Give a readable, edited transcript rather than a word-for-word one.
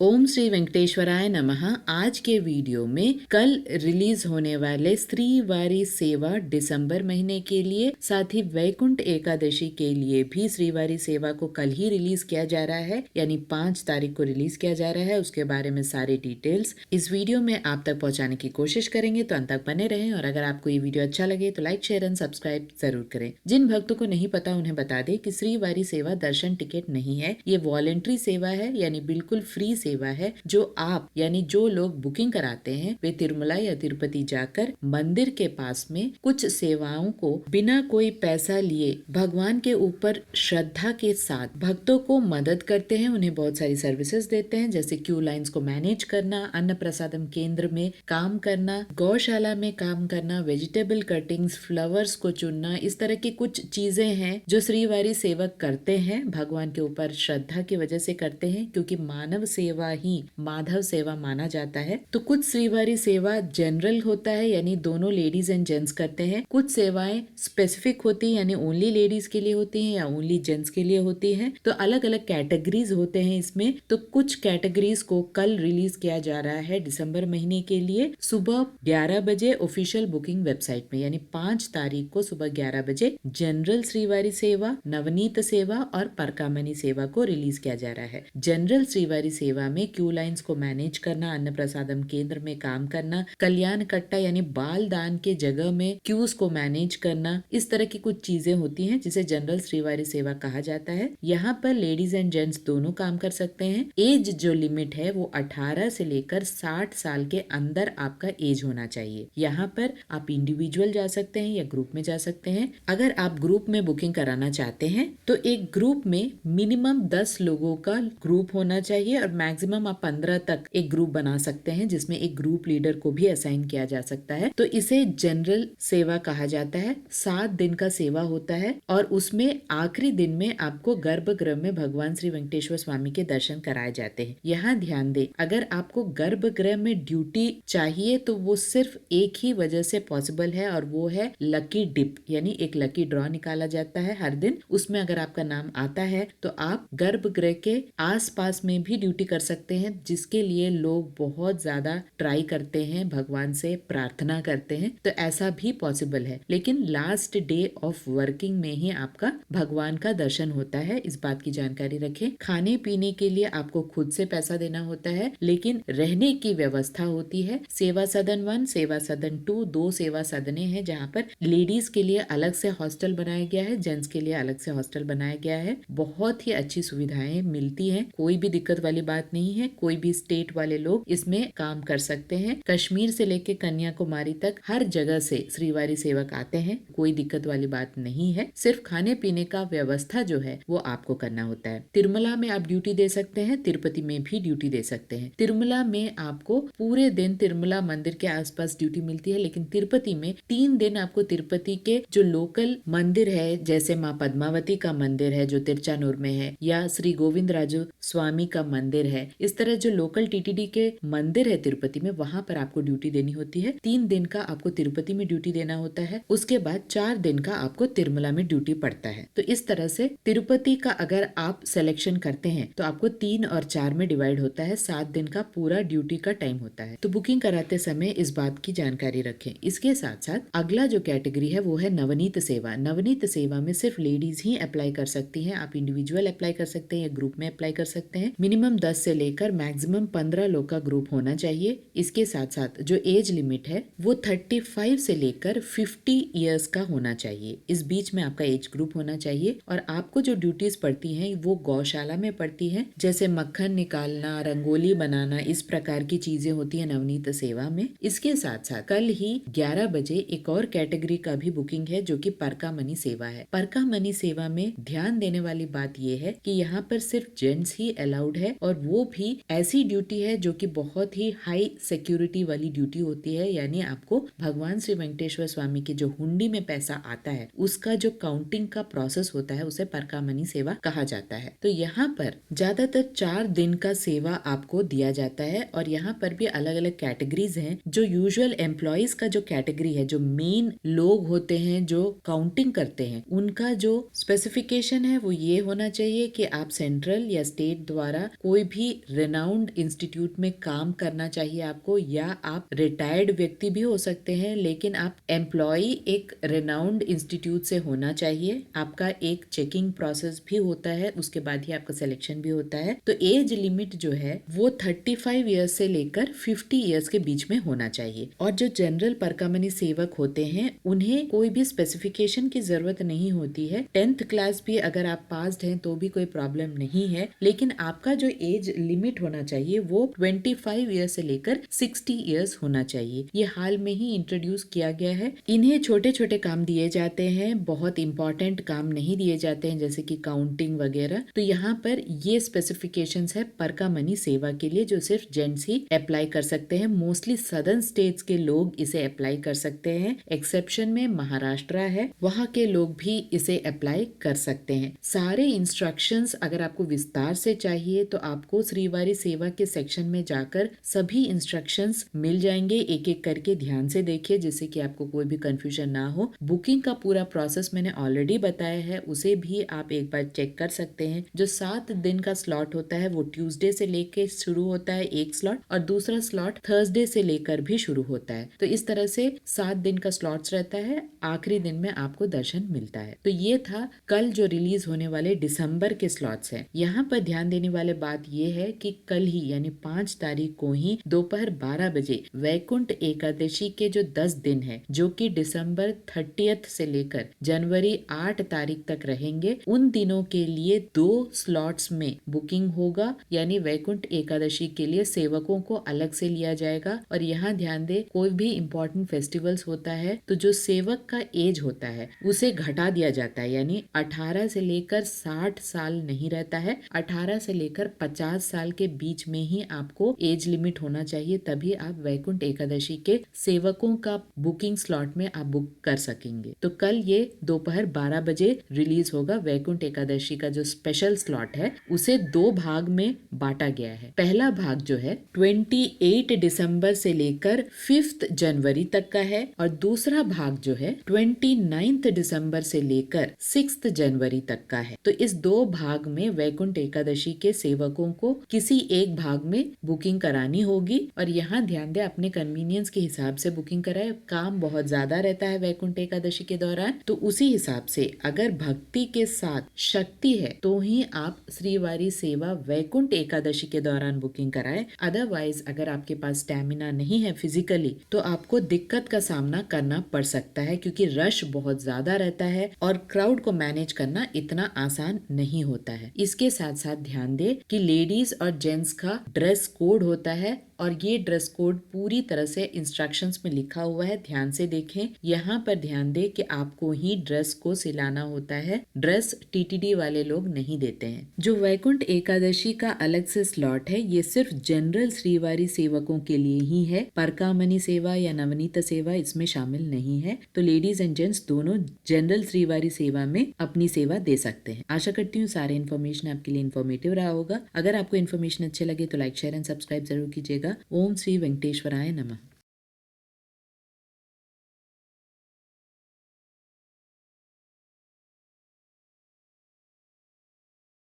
ओम श्री वेंकटेश्वराय नमः। आज के वीडियो में कल रिलीज होने वाले श्रीवारी सेवा दिसंबर महीने के लिए, साथ ही वैकुंठ एकादशी के लिए भी श्रीवारी सेवा को कल ही रिलीज किया जा रहा है, यानी 5 तारीख को रिलीज किया जा रहा है। उसके बारे में सारे डिटेल्स इस वीडियो में आप तक पहुंचाने की कोशिश करेंगे, तो अंत तक बने रहें। और अगर आपको ये वीडियो अच्छा लगे तो लाइक, शेयर एंड सब्सक्राइब जरूर करें। जिन भक्तों को नहीं पता उन्हें बता दें कि श्रीवारी सेवा दर्शन टिकट नहीं है, ये वॉलेंट्री सेवा है, यानी बिल्कुल फ्री सेवा है। जो आप यानी जो लोग बुकिंग कराते हैं वे तिरुमला या तिरुपति जाकर मंदिर के पास में कुछ सेवाओं को बिना कोई पैसा लिए भगवान के ऊपर श्रद्धा के साथ भक्तों को मदद करते हैं। उन्हें बहुत सारी सर्विसेज देते हैं, जैसे क्यू लाइंस को मैनेज करना, अन्न प्रसादम केंद्र में काम करना, गौशाला में काम करना, वेजिटेबल कटिंग्स, फ्लावर्स को चुनना। इस तरह की कुछ चीजें हैं जो श्रीवारी सेवक करते हैं, भगवान के ऊपर श्रद्धा की वजह से करते हैं, क्योंकि मानव सेवा ही माधव सेवा माना जाता है। तो कुछ श्रीवारी सेवा जनरल होता है, यानी दोनों लेडीज एंड जेंट्स करते हैं। कुछ सेवाएं स्पेसिफिक होती है, यानी ओनली लेडीज के लिए होती हैं या ओनली जेंट्स के लिए होती हैं। तो अलग अलग कैटेगरीज होते हैं इसमें। तो कुछ कैटेगरीज को कल रिलीज किया जा रहा है दिसंबर महीने के लिए सुबह 11 बजे ऑफिशियल बुकिंग वेबसाइट में, यानी 5 तारीख को सुबह 11 बजे जनरल श्रीवारी सेवा, नवनीत सेवा और परकामणि सेवा को रिलीज किया जा रहा है। जनरल श्रीवारी सेवा में क्यू लाइंस को मैनेज करना, अन्न प्रसादम केंद्र में काम करना, कल्याण कट्टा यानी बाल दान के जगह में क्यूज को मैनेज करना, इस तरह की कुछ चीजें होती हैं जिसे जनरल श्रीवारी सेवा कहा जाता है। यहाँ पर लेडीज एंड जेंट्स दोनों काम कर सकते हैं। एज जो लिमिट है वो 18 से लेकर 60 साल के अंदर आपका एज होना चाहिए। यहाँ पर आप इंडिविजुअल जा सकते हैं या ग्रुप में जा सकते हैं। अगर आप ग्रुप में बुकिंग कराना चाहते हैं तो एक ग्रुप में मिनिमम 10 लोगों का ग्रुप होना चाहिए और मैक्सिमम आप 15 तक एक ग्रुप बना सकते हैं, जिसमें एक ग्रुप लीडर को भी असाइन किया जा सकता है। तो इसे जनरल सेवा कहा जाता है। 7 दिन का सेवा होता है और उसमें आखिरी दिन में आपको गर्भगृह में भगवान श्री वेंकटेश्वर स्वामी के दर्शन कराए जाते हैं। यहाँ ध्यान दें, अगर आपको गर्भगृह में ड्यूटी चाहिए तो वो सिर्फ एक ही वजह से पॉसिबल है, और वो है लकी डिप, यानी एक लकी ड्रॉ निकाला जाता है हर दिन। उसमें अगर आपका नाम आता है तो आप गर्भगृह के आसपास में भी ड्यूटी कर सकते हैं, जिसके लिए लोग बहुत ज्यादा ट्राई करते हैं, भगवान से प्रार्थना करते हैं। तो ऐसा भी पॉसिबल है, लेकिन लास्ट डे ऑफ वर्किंग में ही आपका भगवान का दर्शन होता है। इस बात की जानकारी रखें। खाने पीने के लिए आपको खुद से पैसा देना होता है, लेकिन रहने की व्यवस्था होती है। सेवा सदन 1, सेवा सदन 2, 2 सेवा सदने हैं, जहाँ पर लेडीज के लिए अलग से हॉस्टल बनाया गया है, जेंट्स के लिए अलग से हॉस्टल बनाया गया है। बहुत ही अच्छी सुविधाएं मिलती हैं, कोई भी दिक्कत वाली बात नहीं है। कोई भी स्टेट वाले लोग इसमें काम कर सकते हैं। कश्मीर से लेके कन्याकुमारी तक हर जगह से श्रीवारी सेवक आते हैं, कोई दिक्कत वाली बात नहीं है। सिर्फ खाने पीने का व्यवस्था जो है वो आपको करना होता है। तिरुमला में आप ड्यूटी दे सकते हैं, तिरुपति में भी ड्यूटी दे सकते हैं। तिरुमला में आपको पूरे दिन तिरुमला मंदिर के आसपास ड्यूटी मिलती है, लेकिन तिरुपति में 3 दिन आपको तिरुपति के जो लोकल मंदिर है, जैसे माँ पद्मावती का मंदिर है जो तिरचानूर में है, या श्री गोविंद राजू स्वामी का मंदिर है, इस तरह जो लोकल टीटीडी के मंदिर है तिरुपति में, वहां पर आपको ड्यूटी देनी होती है। 3 दिन का आपको तिरुपति में ड्यूटी देना होता है। उसके बाद 4 दिन का आपको तिरुमला में ड्यूटी पड़ता है। तो इस तरह से तिरुपति का अगर आप सिलेक्शन करते हैं तो आपको 3 और 4 में डिवाइड होता है। 7 दिन का पूरा ड्यूटी का टाइम होता है। तो बुकिंग कराते समय इस बात की जानकारी रखें। इसके साथ साथ अगला जो कैटेगरी है वो है नवनीत सेवा। नवनीत सेवा में सिर्फ लेडीज ही अप्लाई कर सकती हैं। आप इंडिविजुअल अप्लाई कर सकते हैं या ग्रुप में अप्लाई कर सकते हैं। मिनिमम 10 से लेकर मैक्सिमम 15 लोग का ग्रुप होना चाहिए। इसके साथ साथ जो एज लिमिट है वो 35 से लेकर 50 इयर्स का होना चाहिए। इस बीच में आपका एज ग्रुप होना चाहिए। और आपको जो ड्यूटीज पड़ती हैं वो गौशाला में पड़ती हैं, जैसे मक्खन निकालना, रंगोली बनाना, इस प्रकार की चीजें होती है नवनीत सेवा में। इसके साथ साथ कल ही 11 बजे एक और कैटेगरी का भी बुकिंग है, जो कि परकामणि सेवा है। परकामणि सेवा में ध्यान देने वाली बात यह है कि यहाँ पर सिर्फ जेंट्स ही अलाउड है, और वो भी ऐसी ड्यूटी है जो कि बहुत ही हाई सिक्योरिटी वाली ड्यूटी होती है। यानी आपको भगवान श्री वेंकटेश्वर स्वामी के जो हुंडी में पैसा आता है उसका जो काउंटिंग का प्रोसेस होता है उसे परकामणि सेवा कहा जाता है। तो यहाँ पर ज्यादातर 4 दिन का सेवा आपको दिया जाता है। और यहाँ पर भी अलग अलग कैटेगरीज हैं। जो यूजुअल एम्प्लॉइज का जो कैटेगरी है, जो मेन लोग होते हैं जो काउंटिंग करते हैं, उनका जो स्पेसिफिकेशन है वो ये होना चाहिए कि आप सेंट्रल या स्टेट द्वारा कोई भी भी रेनाउंड इंस्टीट्यूट में काम करना चाहिए आपको, या आप रिटायर्ड व्यक्ति भी हो सकते हैं, लेकिन आप एम्प्लॉय एक रेनाउंड इंस्टीट्यूट से होना चाहिए। आपका एक चेकिंग प्रोसेस भी होता है, उसके बाद ही आपका सिलेक्शन भी होता है। तो एज लिमिट जो है वो 35 ईयर्स से लेकर 50 ईयर्स के बीच में होना चाहिए। और जो जनरल परकामनी सेवक होते हैं उन्हें कोई भी स्पेसिफिकेशन की जरूरत नहीं होती है। 10th क्लास भी अगर आप पास्ड हैं तो भी कोई प्रॉब्लम नहीं है, लेकिन आपका जो एज लिमिट होना चाहिए वो 25 ईयर्स से लेकर 60 ईयर्स होना चाहिए। ये हाल में ही इंट्रोड्यूस किया गया है। इन्हें छोटे छोटे काम दिए जाते हैं, बहुत इंपॉर्टेंट काम नहीं दिए जाते हैं, जैसे कि काउंटिंग वगैरह। तो यहाँ पर ये स्पेसिफिकेशंस है परकामनी सेवा के लिए, जो सिर्फ जेंट्स ही अप्लाई कर सकते हैं। मोस्टली सदर्न स्टेट्स के लोग इसे अप्लाई कर सकते हैं। एक्सेप्शन में महाराष्ट्र है, वहाँ के लोग भी इसे अप्लाई कर सकते हैं। सारे इंस्ट्रक्शंस अगर आपको विस्तार से चाहिए तो आपको श्रीवारी सेवा के सेक्शन में जाकर सभी इंस्ट्रक्शंस मिल जाएंगे। एक एक करके ध्यान से देखिए, जिससे कि आपको कोई भी कंफ्यूजन ना हो। बुकिंग का पूरा प्रोसेस मैंने ऑलरेडी बताया है, उसे भी आप एक बार चेक कर सकते हैं। जो 7 दिन का स्लॉट होता है वो ट्यूसडे से लेकर शुरू होता है एक स्लॉट, और दूसरा स्लॉट थर्सडे से लेकर भी शुरू होता है। तो इस तरह से 7 दिन का स्लॉट्स रहता है, आखिरी दिन में आपको दर्शन मिलता है। तो ये था कल जो रिलीज होने वाले दिसंबर के स्लॉट्स हैं। यहाँ पर ध्यान देने वाले बात ये है कि कल ही यानी 5 तारीख को ही दोपहर 12 बजे वैकुंठ एकादशी के जो 10 दिन है, जो कि दिसंबर 30 से लेकर जनवरी 8 तारीख तक रहेंगे, उन दिनों के लिए 2 स्लॉट्स में बुकिंग होगा। यानी वैकुंठ एकादशी के लिए सेवकों को अलग से लिया जाएगा। और यहाँ ध्यान दे, कोई भी इम्पोर्टेंट फेस्टिवल्स होता है तो जो सेवक का एज होता है उसे घटा दिया जाता है। यानी 18 से लेकर 60 साल नहीं रहता है, 18 से लेकर 50 साल के बीच में ही आपको एज लिमिट होना चाहिए, तभी आप वैकुंठ एकादशी के सेवकों का बुकिंग स्लॉट में आप बुक कर सकेंगे। तो कल ये दोपहर 12 बजे रिलीज होगा। वैकुंठ एकादशी का जो स्पेशल स्लॉट है उसे 2 भाग में बांटा गया है। पहला भाग जो है 28 दिसंबर से लेकर 5 जनवरी तक का है, और दूसरा भाग जो है 29 दिसंबर से लेकर 6 जनवरी तक का है। तो इस 2 भाग में वैकुंठ एकादशी के सेवकों को किसी एक भाग में बुकिंग करानी होगी। और यहाँ ध्यान दे, अपने कन्वीनियंस के हिसाब से बुकिंग कराए। काम बहुत ज्यादा रहता है वैकुंठ एकादशी के दौरान, तो उसी हिसाब से अगर भक्ति के साथ शक्ति है तो ही आप श्रीवारी सेवा वैकुंठ एकादशी के दौरान बुकिंग कराए। अदरवाइज अगर आपके पास स्टैमिना नहीं है फिजिकली तो आपको दिक्कत का सामना करना पड़ सकता है, क्योंकि रश बहुत ज्यादा रहता है और क्राउड को मैनेज करना इतना आसान नहीं होता है। इसके साथ साथ ध्यान दे कि लेडीज और जेंट्स का ड्रेस कोड होता है, और ये ड्रेस कोड पूरी तरह से इंस्ट्रक्शंस में लिखा हुआ है। ध्यान से देखें, यहाँ पर ध्यान दे कि आपको ही ड्रेस को सिलाना होता है, ड्रेस टीटीडी वाले लोग नहीं देते हैं। जो वैकुंठ एकादशी का अलग से स्लॉट है ये सिर्फ जनरल श्रीवारी सेवकों के लिए ही है। परकामनी सेवा या नवनीत सेवा इसमें शामिल नहीं है। तो लेडीज एंड जेंट्स दोनों जनरल श्रीवारी सेवा में अपनी सेवा दे सकते हैं। आशा करती हूँ सारे इन्फॉर्मेशन आपके लिए इन्फॉर्मेटिव रहा होगा। अगर आपको इन्फॉर्मेशन अच्छे लगे तो लाइक, शेयर एंड सब्सक्राइब जरूर कीजिएगा। ओम श्री वेंकटेश्वराय नमः।